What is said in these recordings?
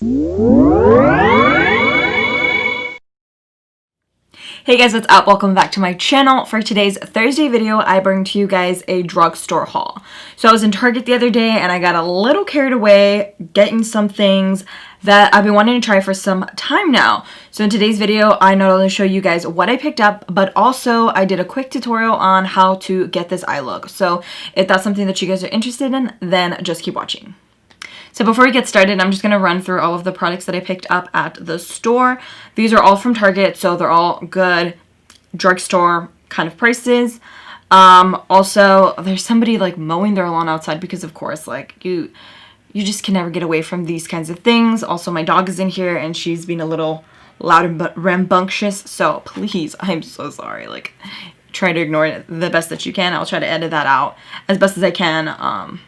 Hey guys, what's up? Welcome back to my channel. For today's Thursday video, I bring to you guys a drugstore haul. So I was in Target the other day and I got a little carried away getting some things that I've been wanting to try for some time now. So in today's video, I not only show you guys what I picked up, but also I did a quick tutorial on how to get this eye look. So if that's something that you guys are interested in, then just keep watching. So before we get started, I'm just going to run through all of the products that I picked up at the store. These are all from Target, so they're all good drugstore kind of prices. Also, there's somebody like mowing their lawn outside because of course, like you just can never get away from these kinds of things. Also, my dog is in here and she's being a little loud and rambunctious. So please, I'm so sorry. Like, try to ignore it the best that you can. I'll try to edit that out as best as I can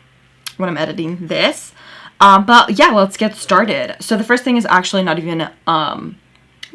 when I'm editing this. But yeah, let's get started. So the first thing is actually not even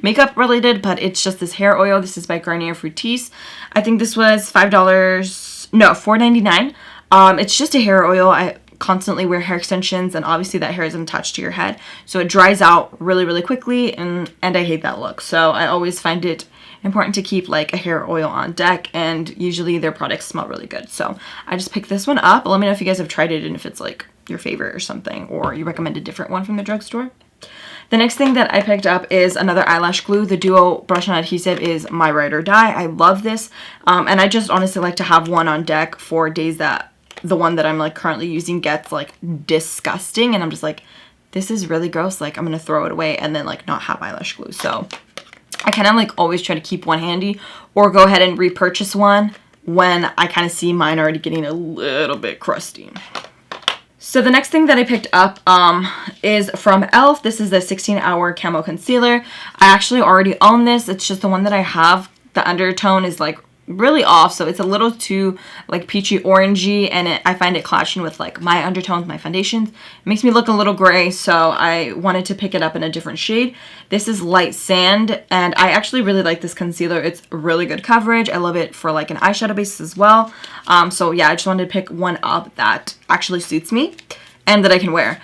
makeup related, but it's just this hair oil. This is by Garnier Fructis. I think this was $4.99. It's just a hair oil. I constantly wear hair extensions and obviously that hair isn't attached to your head. So it dries out really quickly and I hate that look. So I always find it important to keep like a hair oil on deck, and usually their products smell really good. So I just picked this one up. Let me know if you guys have tried it and if it's like your favorite or something, or you recommend a different one from the drugstore. The next thing that I picked up is another eyelash glue. The Duo Brush on Adhesive is my ride or die. I love this, and I just honestly like to have one on deck for days that the one that I'm like currently using gets like disgusting, and I'm just like, this is really gross, like I'm gonna throw it away and then like not have eyelash glue. So I kind of like always try to keep one handy or go ahead and repurchase one when I kind of see mine already getting a little bit crusty. So the next thing that I picked up is from e.l.f. This is the 16-Hour Camo Concealer. I actually already own this. It's just the one that I have. The undertone is like really off, so it's a little too like peachy orangey, and I find it clashing with like my undertones, my foundations. It makes me look a little gray, so I wanted to pick it up in a different shade. This is Light Sand, and I actually really like this concealer. It's really good coverage. I love it for like an eyeshadow base as well. So yeah, I just wanted to pick one up that actually suits me and that I can wear.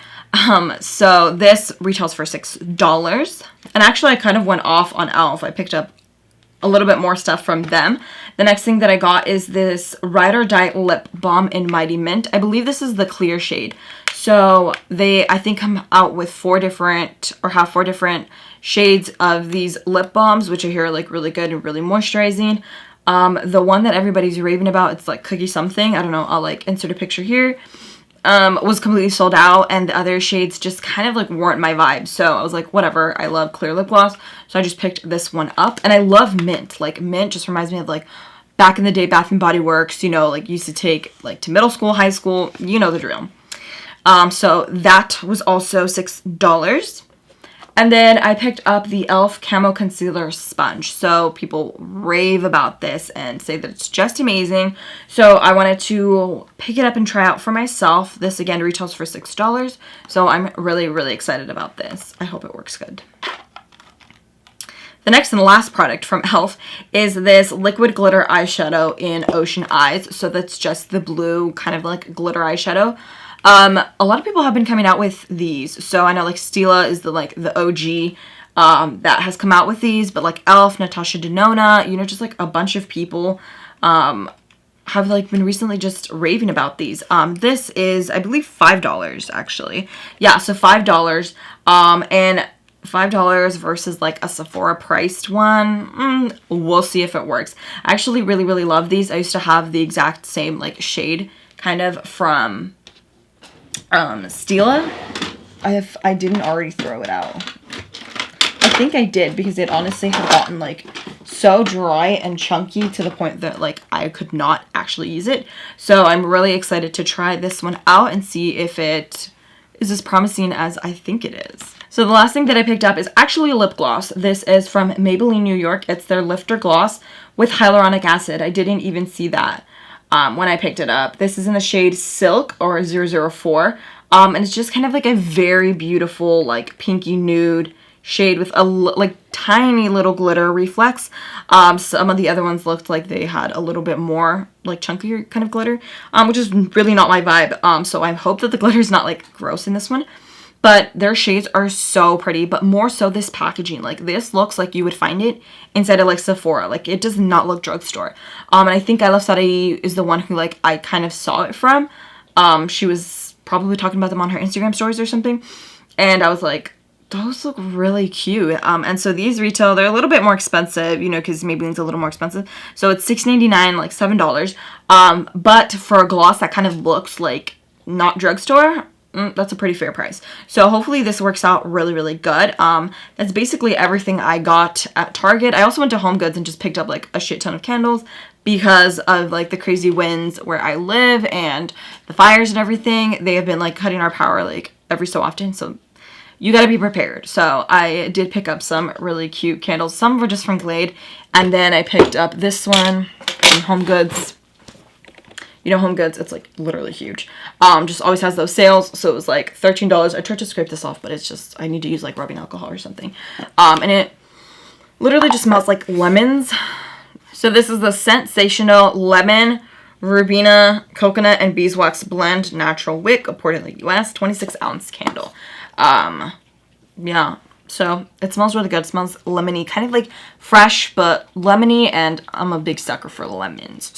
So this retails for $6, and actually I kind of went off on e.l.f. I picked up a little bit more stuff from them. The next thing that I got is this Ride or Die Lip Balm in Mighty Mint. I believe this is the clear shade. So they, I think, come out with four different shades of these lip balms, which I hear are like really good and really moisturizing. The one that everybody's raving about, it's like Cookie Something. I don't know, I'll like insert a picture here. Was completely sold out, and the other shades just kind of like weren't my vibe. So I was like, whatever, I love clear lip gloss. So I just picked this one up, and I love mint. Like mint just reminds me of like back in the day Bath and Body Works, you know, like used to take like to middle school, high school, you know the drill. So that was also $6. And then I picked up the e.l.f. Camo Concealer Sponge. So people rave about this and say that it's just amazing. So I wanted to pick it up and try out for myself. This again retails for $6. So I'm really excited about this. I hope it works good. The next and last product from e.l.f. is this Liquid Glitter Eyeshadow in Ocean Eyes. So that's just the blue kind of like glitter eyeshadow. A lot of people have been coming out with these. So I know like Stila is the OG that has come out with these, but like e.l.f., Natasha Denona, you know, just like a bunch of people have like been recently just raving about these. This is, I believe, $5 actually. Yeah, so $5. And $5 versus like a Sephora priced one, we'll see if it works. I actually really love these. I used to have the exact same like shade kind of from Stila. I didn't already throw it out. I think I did, because it honestly had gotten like so dry and chunky to the point that like I could not actually use it. So I'm really excited to try this one out and see if it is as promising as I think it is. So the last thing that I picked up is actually a lip gloss. This is from Maybelline New York. It's their Lifter Gloss with Hyaluronic Acid. I didn't even see that when I picked it up. This is in the shade Silk, or 004. And it's just kind of like a very beautiful like pinky nude shade with a like tiny little glitter reflex. Some of the other ones looked like they had a little bit more like chunkier kind of glitter, which is really not my vibe. So I hope that the glitter is not like gross in this one. but their shades are so pretty, but more so this packaging. Like, this looks like you would find it inside of like Sephora. Like, it does not look drugstore. And I think e.l.f. is the one who like I kind of saw it from. She was probably talking about them on her Instagram stories or something, and I was like, those look really cute. And so these retail, they're a little bit more expensive, you know, because Maybelline's a little more expensive. So it's $6.99, like $7. But for a gloss that kind of looks like not drugstore, that's a pretty fair price. So hopefully this works out really, really good. That's basically everything I got at Target. I also went to Home Goods and just picked up like a shit ton of candles because of like the crazy winds where I live and the fires and everything. They have been like cutting our power like every so often. So you gotta be prepared. So I did pick up some really cute candles. Some were just from Glade. And then I picked up this one from Home Goods. You know, Home Goods, it's like literally huge. Just always has those sales. So it was like $13. I tried to scrape this off, but it's just, I need to use like rubbing alcohol or something. And it literally just smells like lemons. So this is the Sensational Lemon, Rubina, Coconut, and Beeswax Blend Natural Wick, imported in the US, 26-ounce candle. Yeah, so it smells really good. It smells lemony, kind of like fresh, but lemony, and I'm a big sucker for lemons.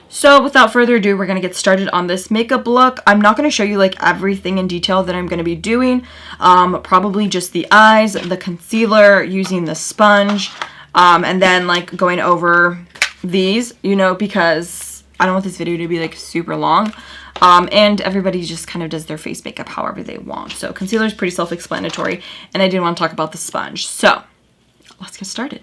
So without further ado, we're going to get started on this makeup look. I'm not going to show you like everything in detail that I'm going to be doing. Probably just the eyes, the concealer, using the sponge, and then like going over these, you know, because I don't want this video to be like super long. And everybody just kind of does their face makeup however they want. So concealer is pretty self-explanatory, and I did want to talk about the sponge. So let's get started.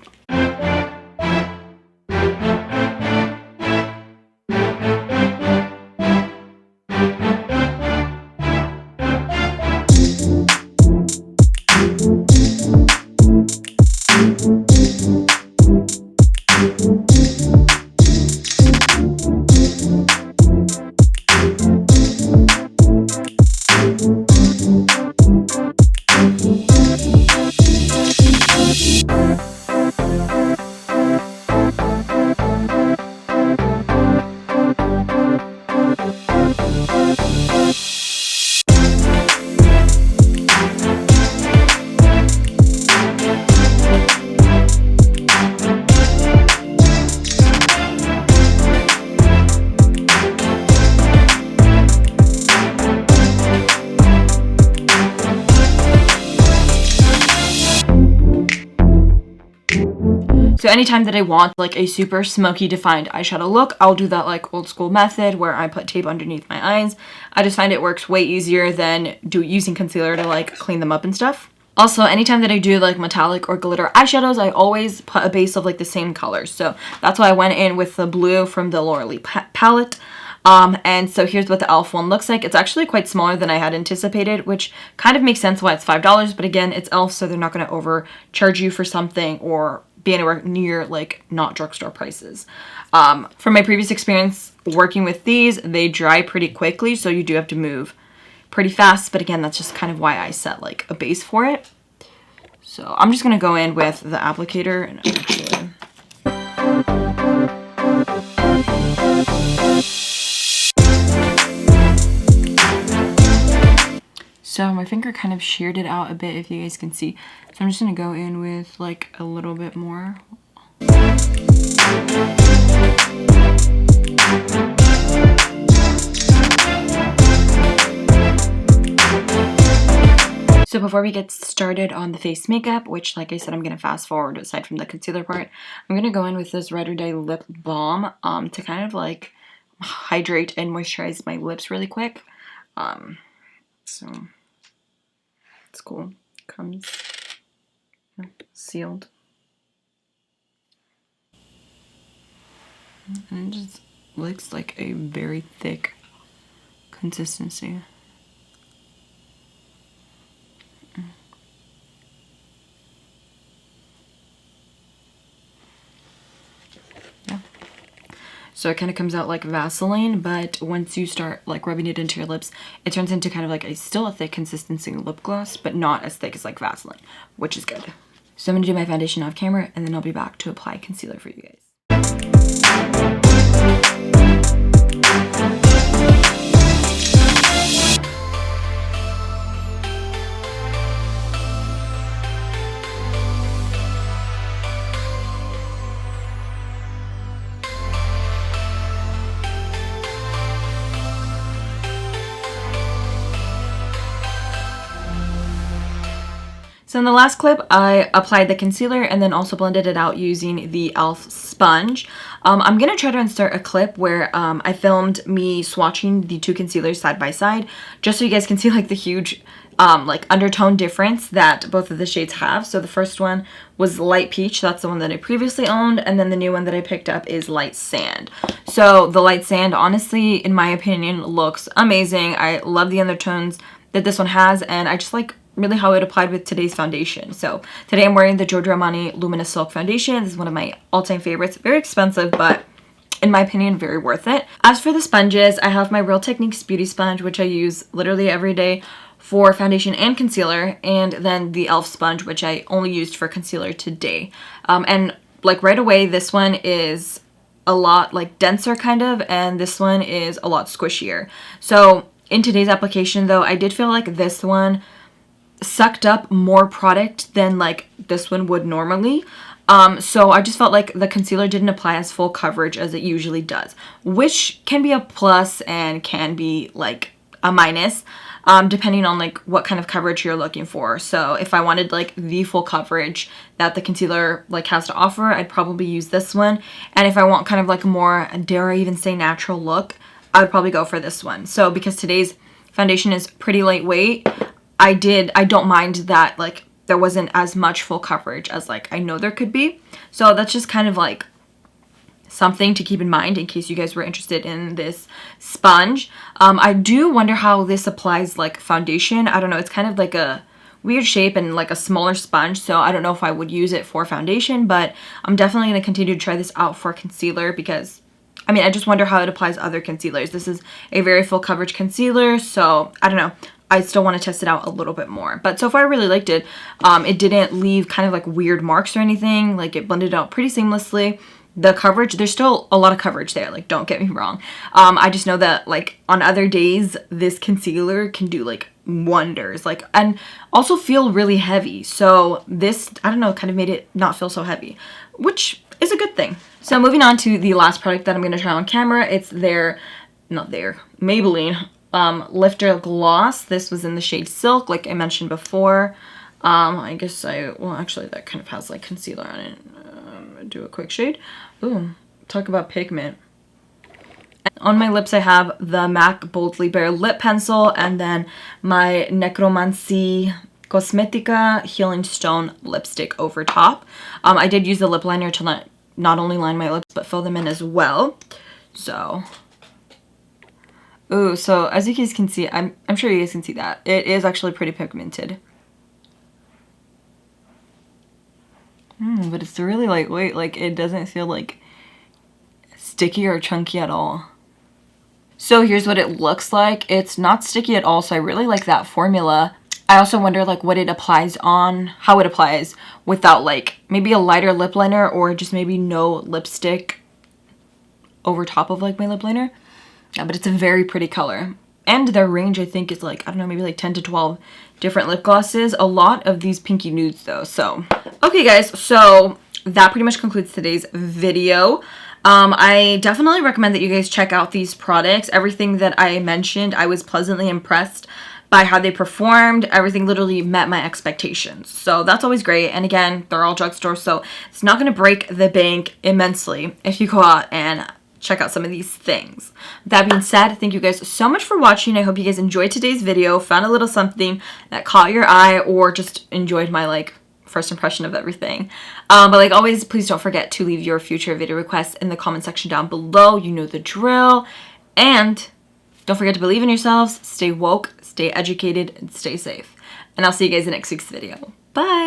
So anytime that I want like a super smoky defined eyeshadow look, I'll do that like old school method where I put tape underneath my eyes. I just find it works way easier than using concealer to like clean them up and stuff. Also, anytime that I do like metallic or glitter eyeshadows, I always put a base of like the same colors. So that's why I went in with the blue from the Laura palette. And so here's what the e.l.f. one looks like. It's actually quite smaller than I had anticipated, which kind of makes sense why it's $5. But again, it's e.l.f., so they're not going to overcharge you for something or be anywhere near like not drugstore prices. From my previous experience working with these, they dry pretty quickly, so you do have to move pretty fast. But again, that's just kind of why I set like a base for it. So I'm just going to go in with the applicator and actually... So my finger kind of sheared it out a bit, if you guys can see. So I'm just going to go in with like a little bit more. So before we get started on the face makeup, which like I said, I'm going to fast forward aside from the concealer part, I'm going to go in with this Die Lip Balm to kind of like hydrate and moisturize my lips really quick. So it's cool. Comes sealed. And it just looks like a very thick consistency. Yeah. So it kind of comes out like Vaseline, but once you start like rubbing it into your lips, it turns into kind of like still a thick consistency lip gloss, but not as thick as like Vaseline, which is good. So I'm gonna do my foundation off camera, and then I'll be back to apply concealer for you guys. So in the last clip, I applied the concealer and then also blended it out using the e.l.f. sponge. I'm going to try to insert a clip where I filmed me swatching the two concealers side by side, just so you guys can see like the huge like undertone difference that both of the shades have. So the first one was Light Peach, that's the one that I previously owned, and then the new one that I picked up is Light Sand. So the Light Sand, honestly, in my opinion, looks amazing. I love the undertones that this one has, and I just like really how it applied with today's foundation. So today I'm wearing the Giorgio Armani Luminous Silk Foundation. This is one of my all-time favorites. Very expensive, but in my opinion, very worth it. As for the sponges, I have my Real Techniques Beauty Sponge, which I use literally every day for foundation and concealer, and then the e.l.f. sponge, which I only used for concealer today. And like right away, this one is a lot like denser kind of, and this one is a lot squishier. So in today's application though, I did feel like this one sucked up more product than like this one would normally. So I just felt like the concealer didn't apply as full coverage as it usually does, which can be a plus and can be like a minus, depending on like what kind of coverage you're looking for. So if I wanted like the full coverage that the concealer like has to offer, I'd probably use this one. And if I want kind of like a more, dare I even say, natural look, I would probably go for this one. So because today's foundation is pretty lightweight, I don't mind that like there wasn't as much full coverage as like I know there could be. So that's just kind of like something to keep in mind in case you guys were interested in this sponge. I do wonder how this applies like foundation. I don't know, it's kind of like a weird shape and like a smaller sponge, so I don't know if I would use it for foundation, but I'm definitely going to continue to try this out for concealer because I mean, I just wonder how it applies to other concealers. This is a very full coverage concealer, so I don't know. I still want to test it out a little bit more. But so far I really liked it. It didn't leave kind of like weird marks or anything. Like it blended out pretty seamlessly. The coverage, there's still a lot of coverage there, like don't get me wrong. I just know that like on other days, this concealer can do like wonders, like, and also feel really heavy. So this, I don't know, kind of made it not feel so heavy, which is a good thing. So moving on to the last product that I'm going to try on camera. It's Maybelline Lifter Gloss. This was in the shade Silk, like I mentioned before. I guess well, actually that kind of has like concealer on it. Do a quick shade. Ooh, talk about pigment. On my lips I have the MAC Boldly Bare Lip Pencil and then my Necromancy Cosmetica Healing Stone lipstick over top. I did use the lip liner to not only line my lips but fill them in as well. So, ooh, so as you guys can see, I'm sure you guys can see that it is actually pretty pigmented. But it's really lightweight, like it doesn't feel like sticky or chunky at all. So here's what it looks like. It's not sticky at all, so I really like that formula. I also wonder like what it applies on, how it applies without like maybe a lighter lip liner or just maybe no lipstick over top of like my lip liner. Yeah, but it's a very pretty color. And their range I think is like, I don't know, maybe like 10 to 12 different lip glosses. A lot of these pinky nudes though. So, okay guys, so that pretty much concludes today's video. I definitely recommend that you guys check out these products. Everything that I mentioned, I was pleasantly impressed by how they performed. Everything literally met my expectations. So that's always great. And again, they're all drugstore, so it's not going to break the bank immensely if you go out and check out some of these things. That being said, thank you guys so much for watching. I hope you guys enjoyed today's video, found a little something that caught your eye, or just enjoyed my like first impression of everything. But like always, please don't forget to leave your future video requests in the comment section down below. You know the drill. And don't forget to believe in yourselves, stay woke, stay educated, and stay safe. And I'll see you guys in next week's video. Bye!